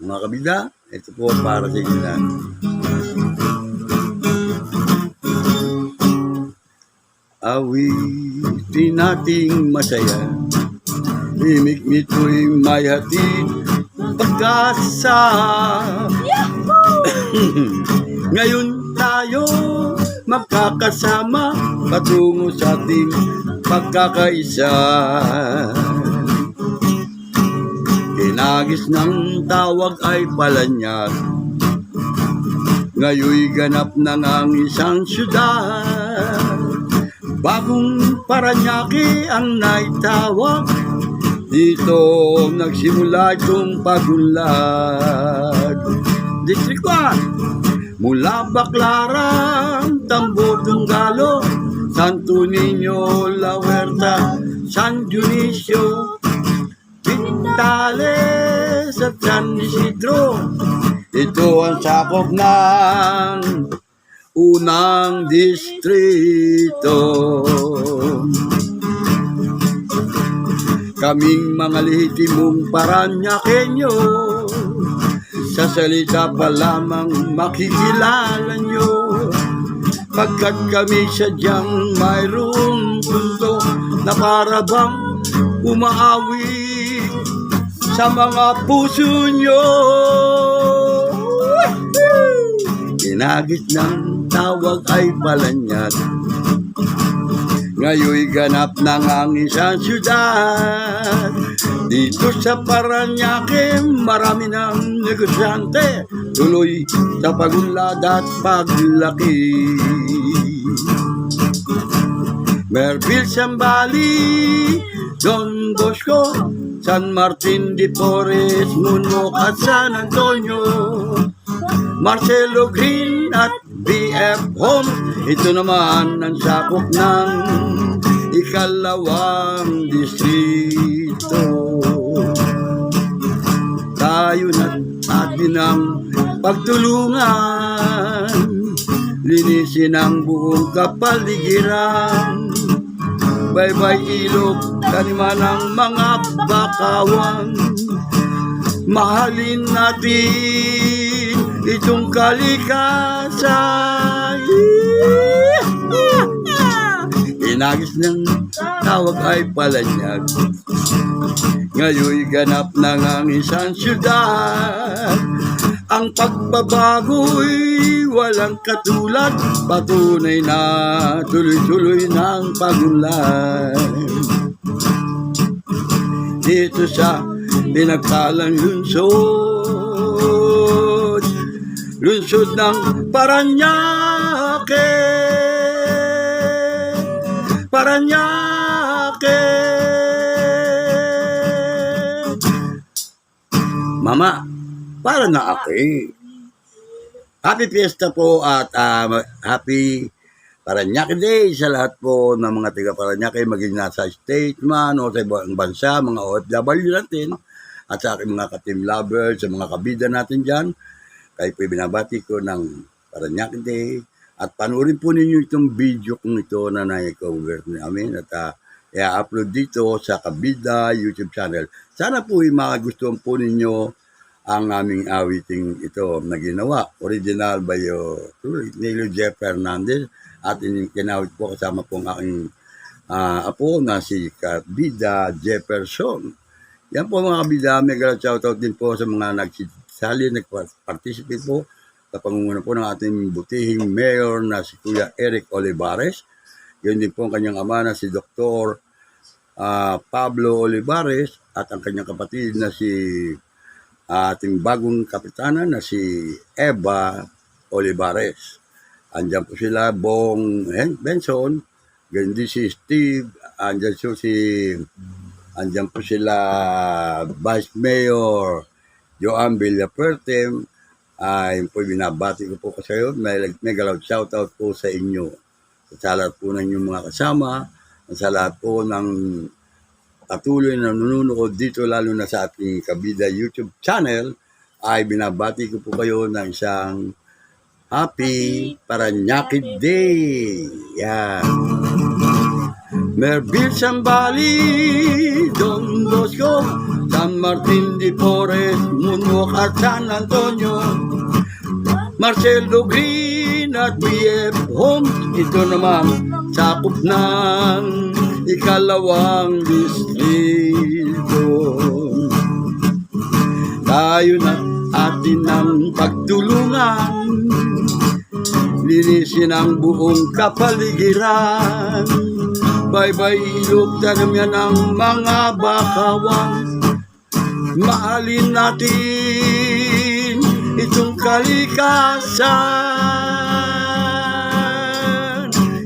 Mga kabida, ito po para sa inyo na. Awitin nating masaya, imik-mit ko'y may hatid pagkasa. Ngayon tayo magkakasama patungo sa ating pagkakaisa. Kinagis ng tawag ay palanyag, ngayoy ganap na ang isang syudad. Bagong Paranaque ang naitawag, dito nagsimula itong pagunlad. District 1, mula Baclaran, Tambo, Tungalo, Santo Niño, La Huerta, San Dionisio, Pintales at San Isidro. Ito ang sakop ng unang distrito. Kaming mga lehitimong Paranaqueño, sa salita pa lamang makikilala nyo, pagkat kami sadyang mayroong punto na para bang umaawi sa mga puso nyo. Kinagit ng tawag ay palanyag, ngayoy ganap na ang isang syudad. Dito sa Paranaque, marami ng negosyante, tuloy sa pagunlad at paglaki. Merville, Zambali, Don Bosco, San Martin de Porres, Munok at San Antonio, Marcelo Green at BF Home. Ito naman ang sakop ng ikalawang distrito. Tayo na atin ang pagtulungan, linisin ang buong kapaligiran. Baybay ilog, taniman ng mga bakawan. Mahalin natin itong kalikasan. Inagis ng tawag ay palanyag, ngayoy ganap na ang isang syudad. Ang pagbabago'y walang katulad, patunay na tuloy-tuloy ng pagunlad. Dito sa pinagkalang lungsod ng Paranaque, Mama, Paranaque. Happy Fiesta po at happy Paranaque Day sa lahat po ng mga taga Paranaque, maging nasa state man o sa ibang bansa, mga OFW natin, at sa aking mga ka-team lovers, sa mga kabida natin dyan. Kayo po binabati ko ng Paranaque Day. At panurin po ninyo itong video kung ito na na-cover namin at i-upload dito sa Kabida YouTube channel. Sana po magustuhan po ninyo ang aming awiting ito na ginawa. Original by Nilo Jeff Fernandez at kinawit po kasama po ang aking apo na si Kabida Jefferson. Yan po mga kabida, mega shoutout din po sa mga nagsali, nag-participate po sa pangunguna po ng ating butihing mayor na si Kuya Eric Olivares. Yun din po ang kanyang ama na si Dr. Pablo Olivares at ang kanyang kapatid na si ating bagong kapitana na si Eva Olivares. Andyan po sila, Bong Benson, ganyan din si Steve, andyan po sila Vice Mayor Joan Villapuerte. Ay po binabati ko po kayo. Mega loud shoutout po sa inyo. Sa lahat po ng inyong mga kasama, sa lahat po ng patuloy na nanonood dito, lalo na sa ating Kabida YouTube channel, ay binabati ko po kayo ng isang Happy Paranaque Day. Yan. Merville Sambali, Don Bosco, San Martin de Porres, Munok at San Antonio, Marcelo Green at BF Homes. Ito naman sakop ng ikalawang distrito. Tayo na atin ng pagtulungan, linisin ang buong kapaligiran. Bye-bye ilog, tanam yan ang mga bakawang. Mahalin natin itong kalikasan.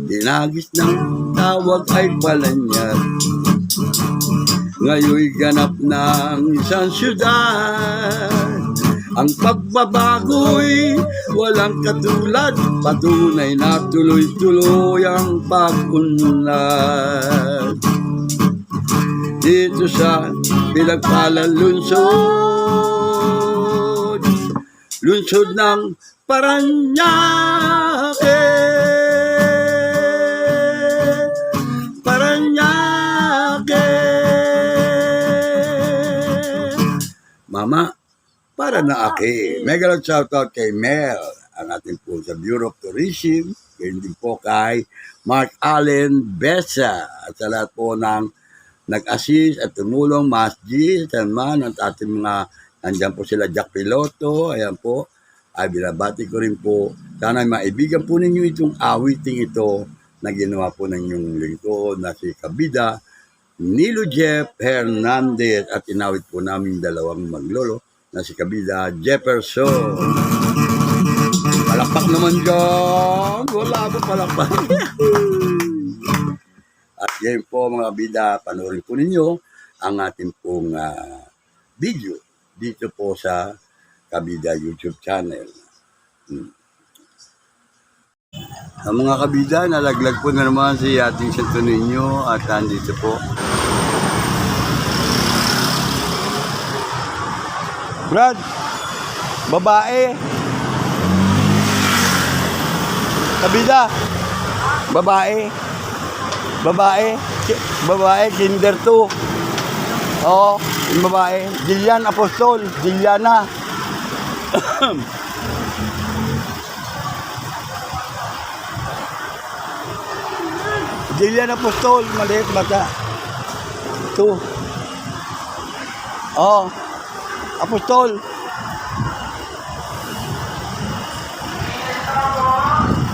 Dinagis ng tawag ay Palanyag, ngayoy ganap ng isang syudad. Ang pagbabago'y walang katulad, patunay na tuloy-tuloy ang pag-unlad. Dito sa pinagpalang lungsod, lungsod ng Paranaque, Paranaque. Mama, Paranaque. Mega shoutout kay Mel, ang ating po sa Bureau of Tourism. Ganyan din po kay Mark Allen Besa at sa lahat po ng nag-assist at tumulong, Masji, Salman, at ating mga, nandiyan po sila Jack Piloto, ayan po, ay binabati ko rin po. Sana maibigan po ninyo itong awiting ito na ginawa po ng inyong lingkod na si Kabida, Nilo Jeff Hernandez, at inawit po namin dalawang maglolo na si Kabida Jefferson. Palakpak naman dyan. Wala po palakpak. At yan po mga kabida, panoorin po ninyo ang ating pong video dito po sa Kabida YouTube channel. Ang mga kabida, nalaglag po na naman si ating Santo Niño at andito po. Brad, babae. Kabida, babae. Babae, kinder 2. Oo, yung babae. Jillian Apostol, Jilliana. Jillian Apostol, maliit bata. 2. Oo. Apostol.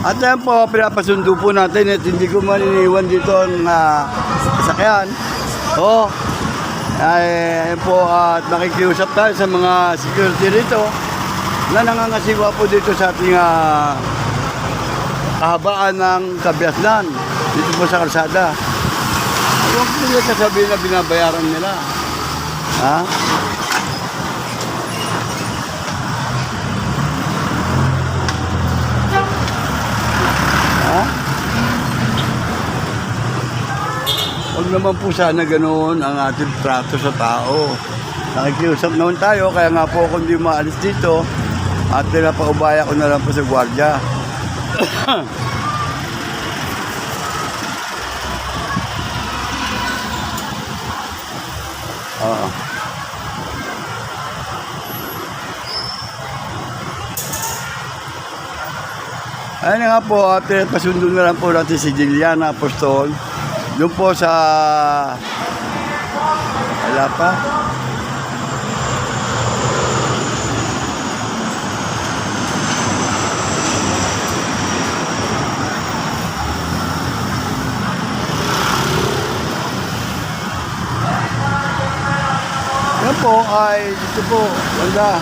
At yan po, pinapasundo po natin at hindi ko maniniwan dito ang sasakyan. Oo. Ay po, at nakikiusap tayo sa mga security dito na nangangasiwa po dito sa ating kahabaan ng Kabiasnan. Dito po sa kalsada. Huwag po nila sasabihin na binabayaran nila. Ha? Huwag naman po sana ganoon ang ating trato sa tao. Nakikiusap naman tayo, kaya nga po kung di maalis dito, at pinapaubaya ko na lang po sa gwardiya. Oo. Ayun nga po, at pasundo na lang po natin si Jilliana Apostol. Doon po sa wala pa. Yan po ay dito po, wala.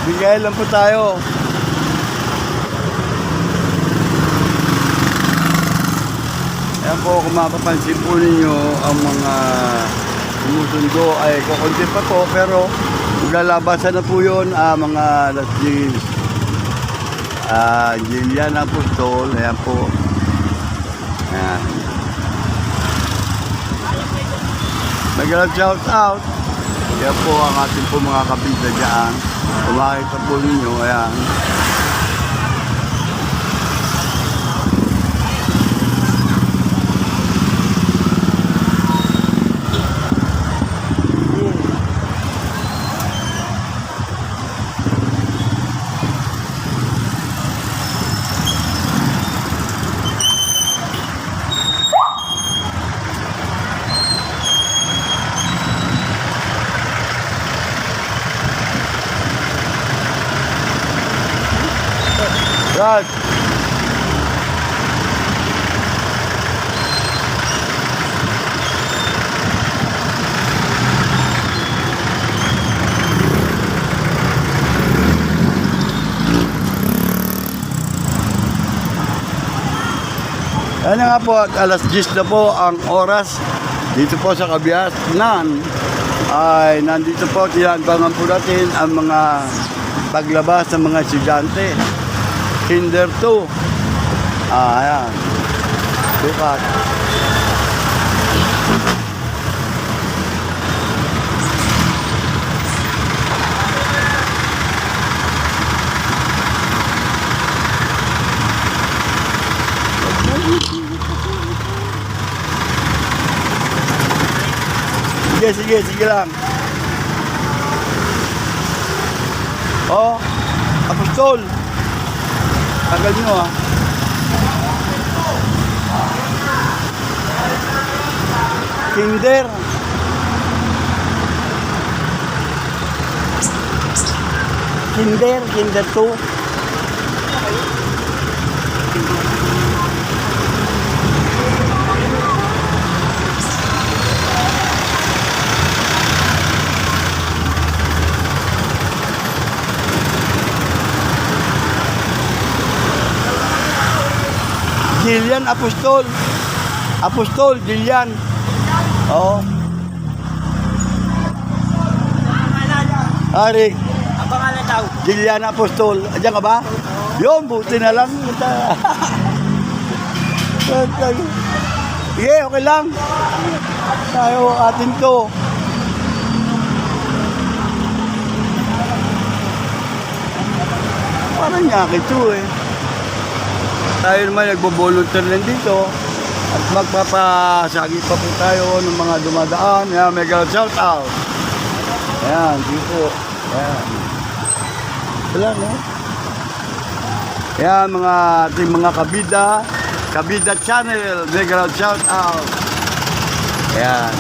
Bigay lang po tayo. Ayan po, kung mapapansin po ninyo, ang mga sumusundo ay kukunti pa po, pero maglalabasan na po yun, mga lastis. Jillian Apostol, ayan po. Ayan. Nag-shout out. Ayan po ang ating po mga kapita dyan. Kung makita po ninyo, ayan. Brad. Ano nga po, at alas 10 na po ang oras dito po sa Kabiasnan ay nandito po, tinabangan po natin ang mga paglabas ng mga estudyante. Kinder 2. Ayan. Sukat. Sige lang. Oh, Apostol. Tagal nyo ah. Kinder. Kinder 2. Gillian Apostol. Apostol Gillian. Oo. Ari. Ang pangalan daw? Gillian Apostol. Diyan ka ba? Yun, buti na lang. Sige, okay lang. Tayo atin to. Parang nyaki to eh. Tayo naman nagbo-volunteer lang dito at magpapasagi pa po tayo ng mga dumadaan. Ayan, mega shout out. Ayan, dito. Ayan. Wala, no? Ayan, mga ating mga kabida channel, mega shout out. Ayan.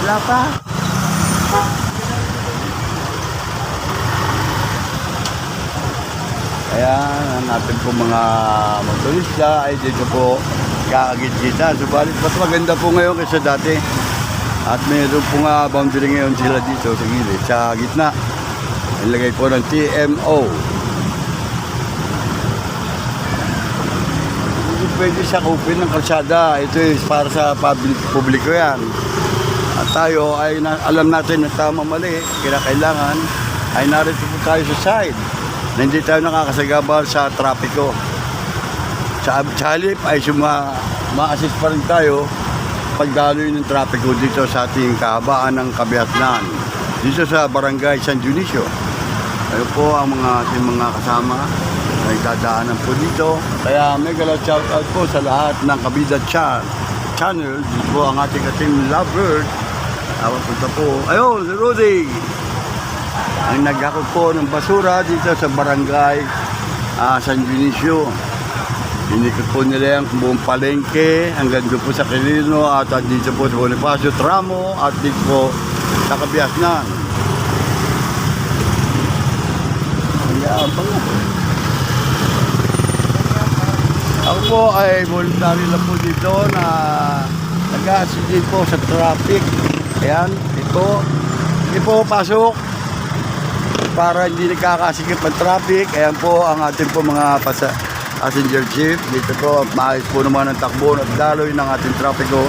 Wala pa? Ayan, ang ating po mga motorista ay dito po kakagit-kita. Subalit, mas maganda po ngayon kaysa dati. At mayroon po nga boundary ngayon sila dito sa gilid, sa gitna. Nilagay po ng TMO. Hindi pwede sakupin ng kalsada. Ito is para sa publiko yan. At tayo ay alam natin na tama mali. Kailangan ay narito po tayo sa side. Na hindi tayo nakakasagabal sa trapiko. Sa halip ay ma-assist pa rin tayo pagdaloy ng trapiko dito sa ating kahabaan ng Kabiasnan. Dito sa Barangay San Dionisio. Ayun po ang ating mga kasama na nagdadaanan po dito. Kaya mega shout out po sa lahat ng Kabida channel. Dito po ang ating lovebird. Punta po. Ayun, si Rudy. Ang naghakot po ng basura dito sa Barangay San Dionisio. Inikot po nila yung buong palengke hanggang doon po sa Quirino at dito po sa Bonifacio Tramo at dito po sa Kabiasnan. Ayan pa nga. Ako po ay voluntary lang po dito na nag-assist din po sa traffic. Ayan, ito po pasok. Para hindi nakakasikip ang traffic. Ayan po ang ating po mga passenger jeep. Dito po, maayos po naman ang takbo at daloy ng ating trapiko.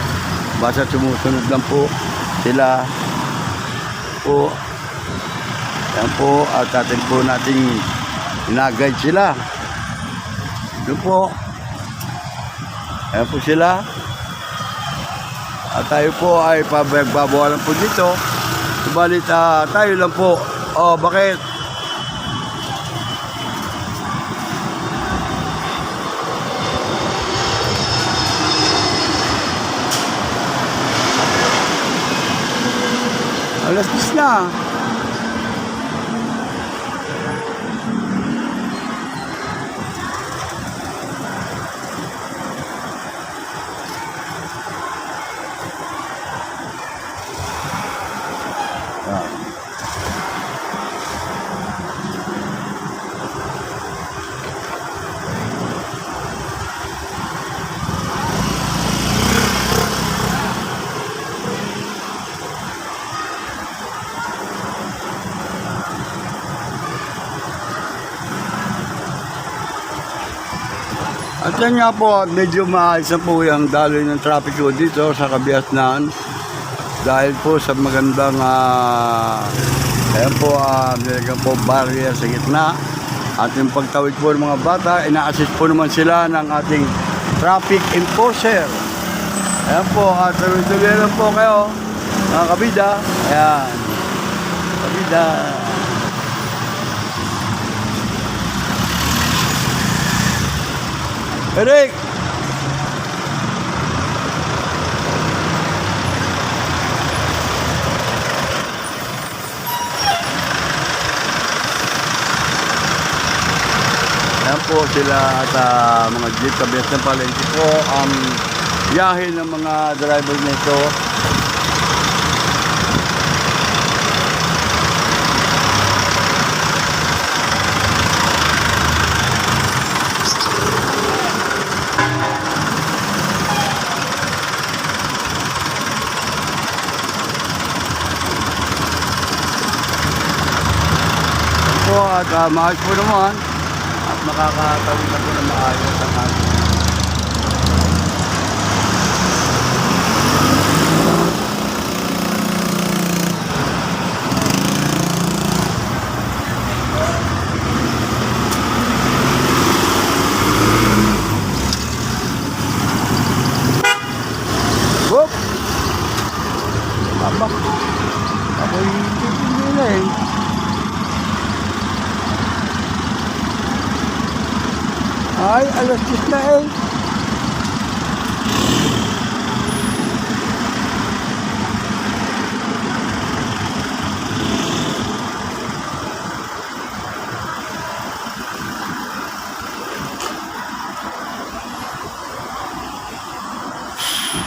Basta sumusunod lang po sila po. Ayan po, at atin po nating ina-guide sila. Doon po. Ayan po sila. At tayo po ay pagbabawalan po dito. Subalit tayo lang po. Oh, bakit? Alas 10 na. At yan nga po, medyo maayos na po yung daloy ng traffic po dito sa Kabiasnan. Dahil po sa magandang, ayan po, nilagyan po barrier sa gitna. At yung pagtawid po ng mga bata, ina-assist po naman sila ng ating traffic enforcer. Ayan po, at tuloy-tuloy lang po kayo, mga kabida. Ayan, kabida. Eric! Ayan po sila at mga jeep kabiyas ng palengke po ang biyahe ng mga driver nito. Po at maayos po naman at makakatawid na po na maayos ang ating whoop! Aba, ako'y hindi na eh. Ay, alas 10 na eh.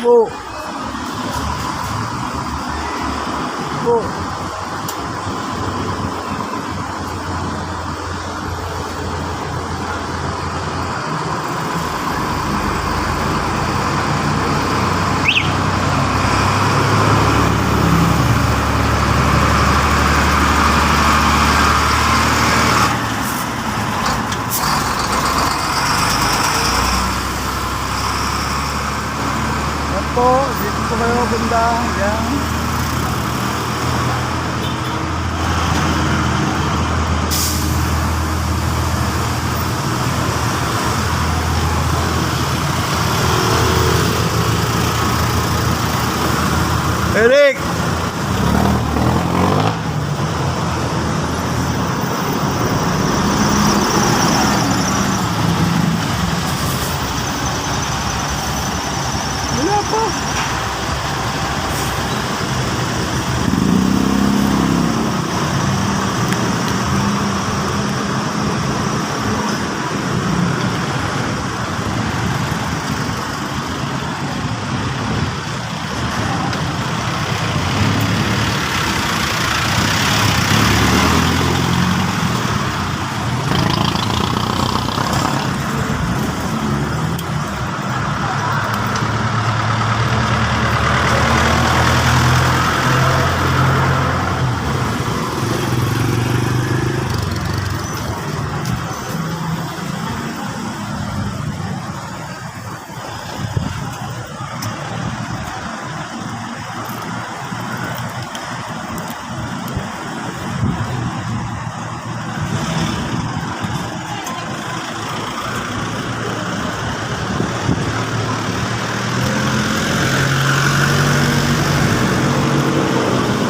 Po. Po. Po, dito po kayo banda. Yan. Eric! Wala pa.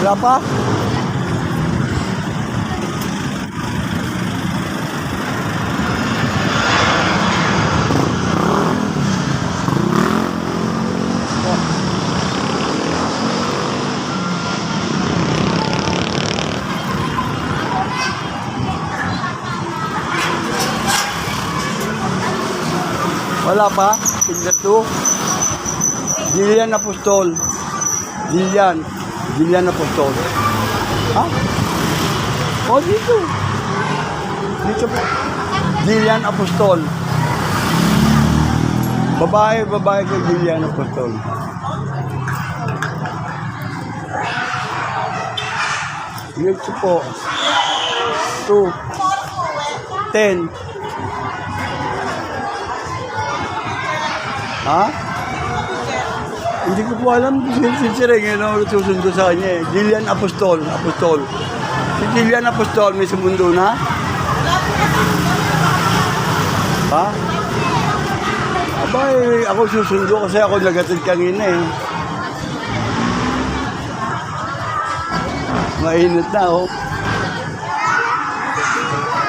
Wala pa? Wala pa? Tignan to. Jillian Apostol. Jillian Apostol. Ha? Oh, dito. Dito po. Jillian Apostol. Babae ko Jillian Apostol. Dito po. 2, 10. Ha? Hindi ko po alam si Sireng yun ang susundo sa kanya eh. Jillian Apostol. Si Jillian Apostol may sumundo na? Ha? Abay, ako susundo kasi ako nagatid kanina eh. Mainit na oh.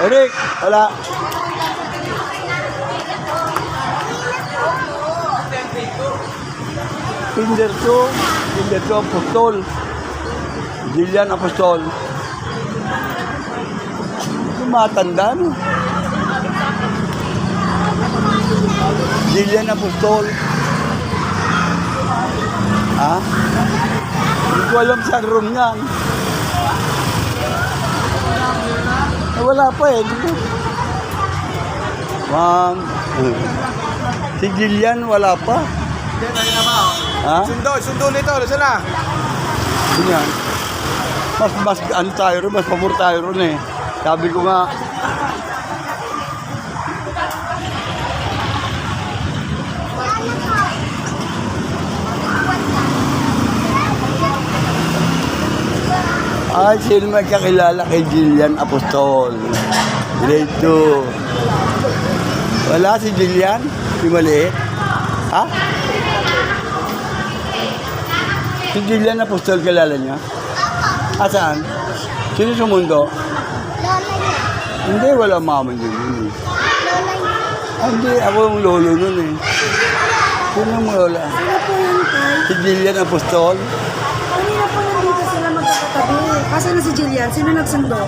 Eric, wala. Tinder to Apostol. Jillian Apostol. Tumatanda no? Jillian Apostol. Ha? Hindi ko alam sa room niyan. Wala pa eh. Ma'am. Si Jillian wala pa. Ha? Sundo nito, saan na? Yan. Mas ano tayo ron, mas pabor tayo ron eh. Sabi ko nga, ay, sino magkakilala kay Jillian Apostol? Grade 2. Wala si Jillian? Si maliit? Ha? Si Jillian Apostol, kilala niya? Saan? Sino sumundo? Hindi, wala mama niya yun eh. Hindi, ako yung lolo nun eh. Sino yung lola? Sino po yun, Tay? Si Jillian Apostol? Kanina po nandito sila magkakatabi. Kasi na si Jillian, sino nagsundo?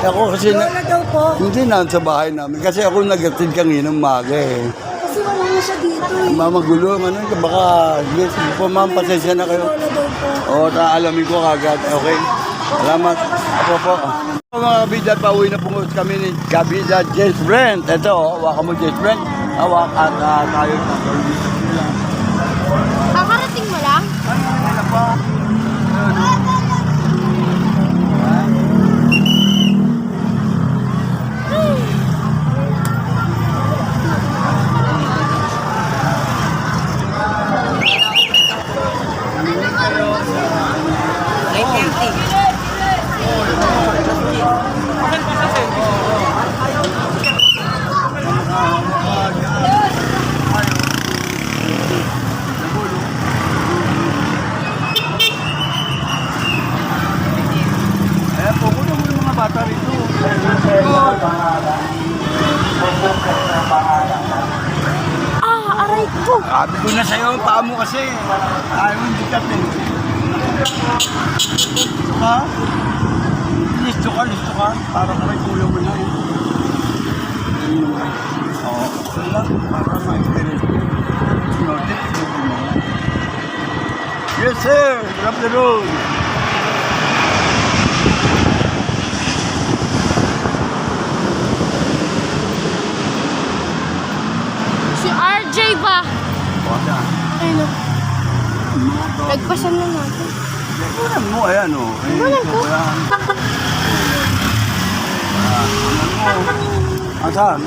Ako kasi Lola daw po. hindi na sa bahay namin. Kasi ako nagatid kanina umaga eh. Kasi wala na siya dito eh. Mamagulo, ano, baka, yes, po ma'am, pasensya na kayo. Lola daw po. Oo, alamin ko kagad. Okay. Salamat. Apo po. Mga kabida, pauwi na po kami ni Kabida James Brent. Ito, hawakan mo James Brent. Hawak at tayo na. Kakarating mo lang? Ano pa? Ayan po, kunin mo yung mga bata rito. Aray ko! Sabi ko na sa'yo, paa mo kasi. Ayaw mo dikat eh. Listo ka? Listo ka. Para ka may kulang mo na eh. Oo, wala. Para ma-experience mo. Notice, ito mo. Yes sir, grab the road. Si RJ ba? Wala. Ano? Nagpasan na natin. Kunan mo, ayan o. Kunan ko? Asan?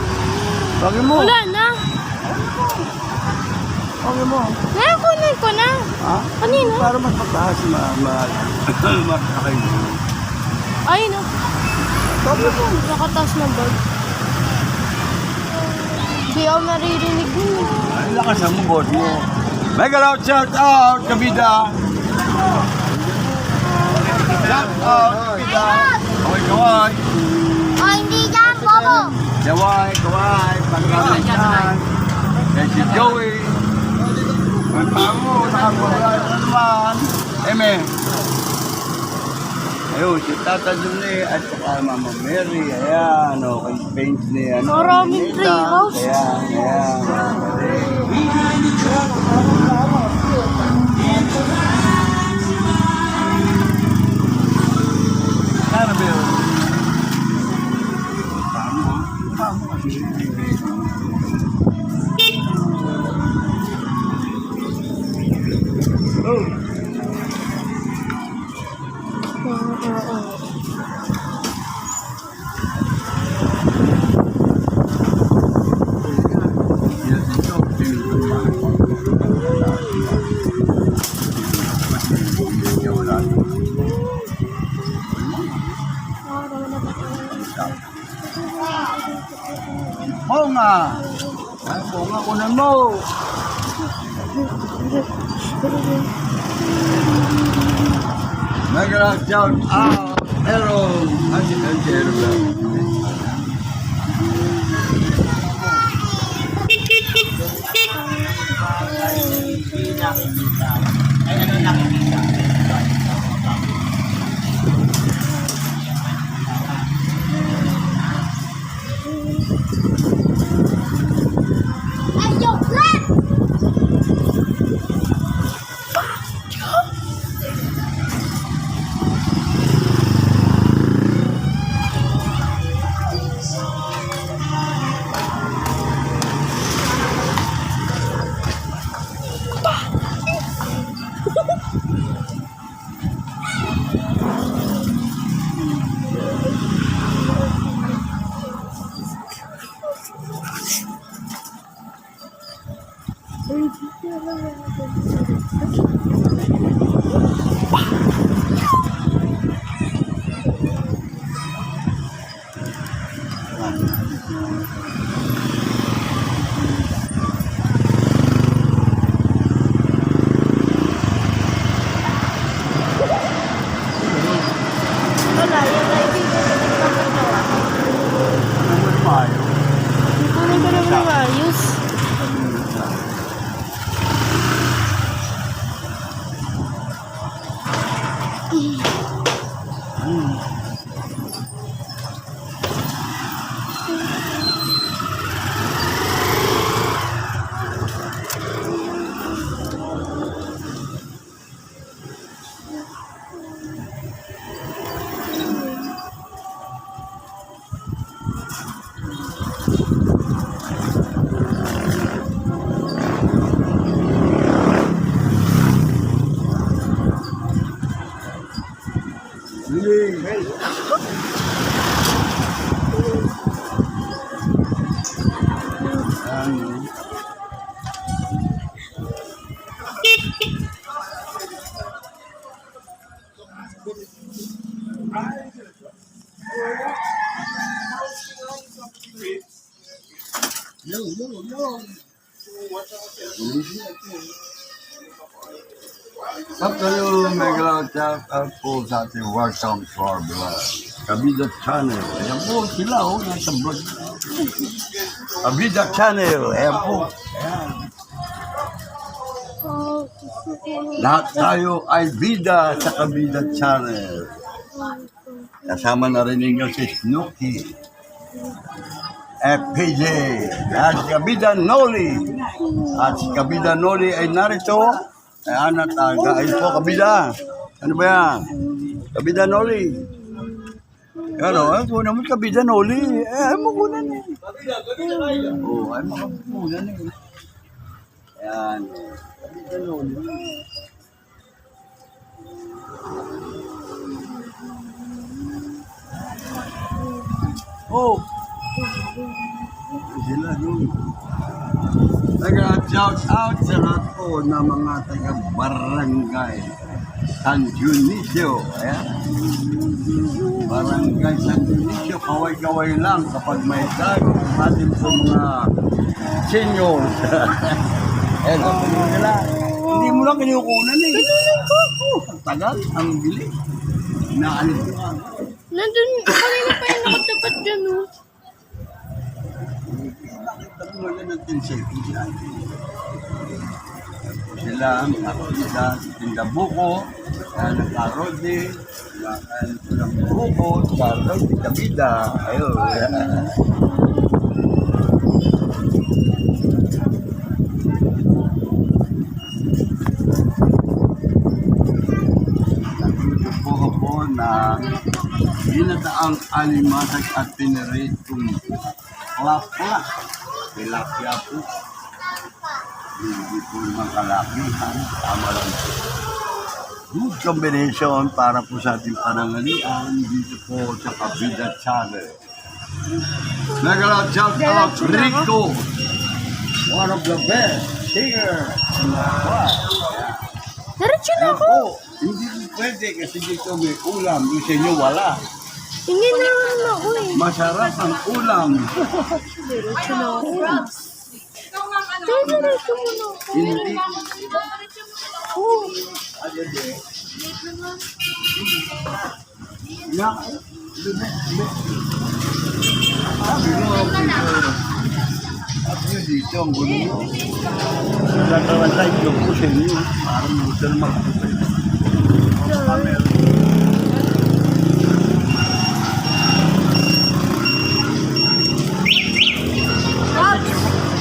Bagay mo. Wala na. Bagay mo. Kunin ko na. Ha? Kanina? Para mas mataas, makakay mo. Ay, no. Nakataas ng bag. Hindi ako naririnig yun. Ay, lakas mo, boss mo. Mega loud shout out, Kabida. Shout out, Kabida. Kaway. Oh, hindi dyan, Bobo. Kaway. Pagkakaway dyan. Yan si Joey. Ang pango, nakakaway. Ano naman? Eme. Ayun, si Tata Juni at saka Mama Mary. Ayan, kay Paints ni ano. Maraming Nita. treehouse. Ayan. Ano ba yun? Tama kasi. Oh. Ay, bunga ko na mo. Mega shout out. Hello. Asi hello. Ay, yo, Glenn! Wala, yung kaibigan ko nagpapagawa. Ano ba tayo? Kunin ko naman ng ayos. Hey. Afternoon, mega shout out po sa ating welcome to our vlog. Kabida Channel. Ayan po sila, nasa vlog. Kabida Channel. Ayan po. Ayan. Lahat tayo ay bida sa Kabida Channel. Kasama na rin ninyo si Snooki, FPJ, at si Kabida Noli. At si Kabida Noli ay narito. Ayan at ayun po, Kabida. Ano ba yan? Kabida Noli. Yan o, ay po naman Kabida Noli. Ay mo kunan eh. Oo, ay mo kunan eh. Ayan. Kabida Noli. Oh! Sila yun. Shout out sa lahat po na mga taga-barangay San Dionisio. Ayan. Barangay San Dionisio, kaway-kaway lang kapag may tayo atin po mga seniors. Ayan, kapag nila. Hindi mo lang kinukunan eh. Ang tagal, ang bili. Inaalit ko ka. Nandun, kanina pa yung nakatapat dyan, oh. Wala natin safety dyan. Sila ang kapita, tinda buko, nagkarodi, silang buko, karodi, kabida. Ayun. Buko po na ginataang alimasag at piniritong klapla. Tilapia po. Hindi po naman kalakihan. Tama lang. Good combination para po sa ating panangalian dito po sa Kabida Channel. Nag-shout out Rico. One of the best singer in the world. Diretso na Ayan ako. po. Hindi po pwede kasi dito may ulam. Yung sa inyo wala. Tingin na naman ako, eh. Masarap ang ulam. Diretso na ako. Diretso mo na ako. Hindi. Oo. Na, sabi mo, sabi nyo dito, ang gulo mo. Nagkakaroon yung po sa inyo. Parang gusto na mag-upay.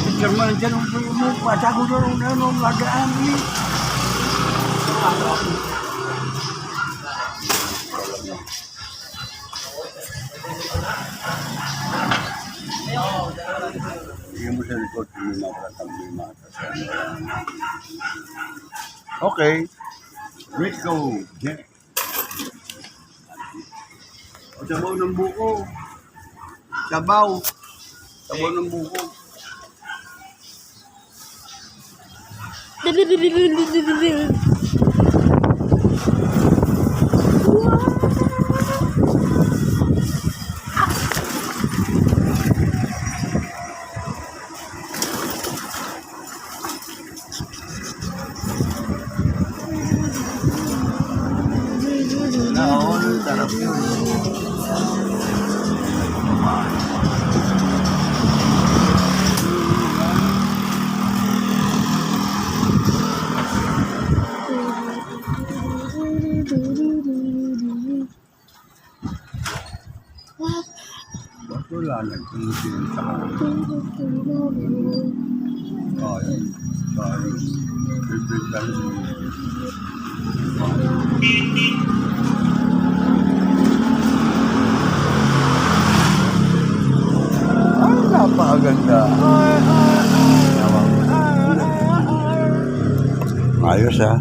Picture mo nandiyan ang gulo mo. Pasago doon ang lagaan mo. Bigyan mo sa likod, hindi mo makakatang mata. Okay. Let's go. Yeah. O, sabaw ng buko. Sabaw. Sabaw ng buko. Naon, sarap yun. Ba't wala nagtungsin sa kanila? Sayang. Sayang. Pipintan siya. Ay, napakaganda. Ayos ha.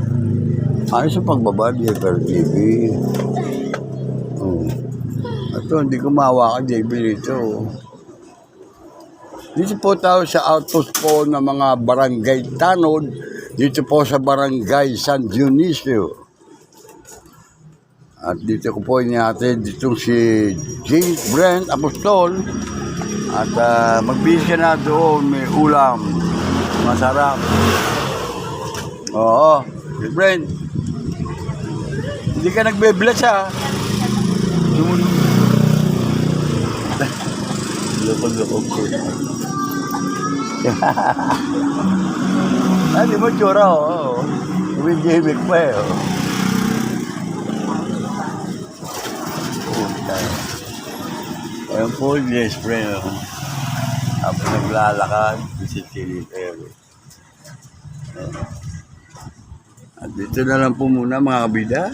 Ayos ang pagbaba ni Ever TV. Oh. Ito, hindi ko mahawakan JB dito. Dito po tayo sa outpost po ng mga barangay Tanod. Dito po sa barangay San Dionisio. At dito ko po inihatid ditong si James Brent Apostol. At magbihis ka na doon, may ulam. Masarap. Oo, si Brent. Hindi ka nagbe-bless ha. Lukog-lukog ko. Ah, di mo tsura, oo. Umigimik pa eh, oo. Puta. Ayun po, yes, friend, oo. Tapos naglalakad, visit Chili Perry. At dito na lang po muna mga kabida.